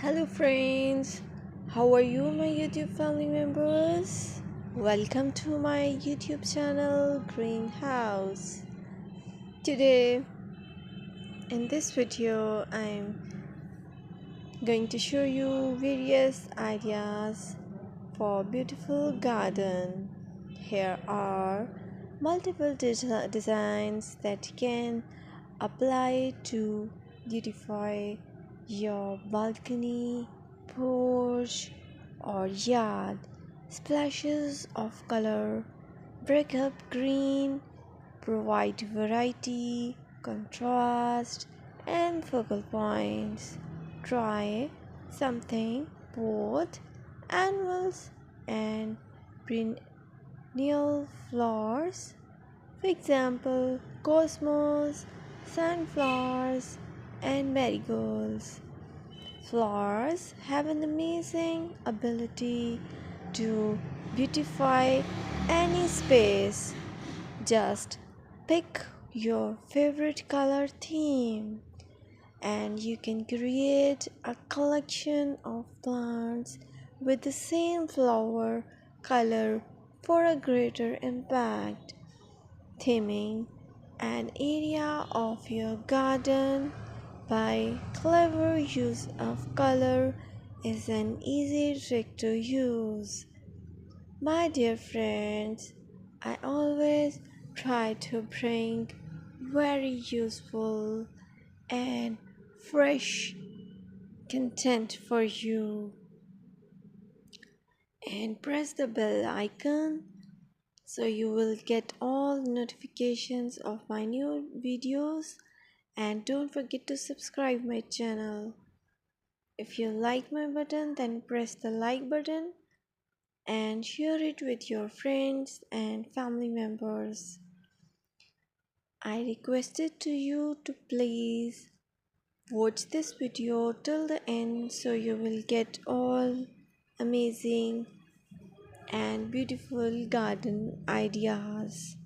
Hello, friends. How are you, my YouTube family members? Welcome to my YouTube channel, Greenhouse. Today, in this video, I'm going to show you various ideas for beautiful garden. Here are multiple designs that you can apply to beautify your balcony, porch, or yard. Splashes of color break up green, provide variety, contrast, and focal points. Try something both annuals and perennial flowers. For example, cosmos, sunflowers, and marigolds. Flowers have an amazing ability to beautify any space. Just pick your favorite color theme and you can create a collection of plants with the same flower color for a greater impact. Theming an area of your garden by clever use of color is an easy trick to use. My dear friends, I always try to bring very useful and fresh content for you, and press the bell icon so you will get all notifications of my new videos, and don't forget to subscribe my channel. If you like my button, then press the like button and share it with your friends and family members. I requested to you to please watch this video till the end so you will get all amazing and beautiful garden ideas.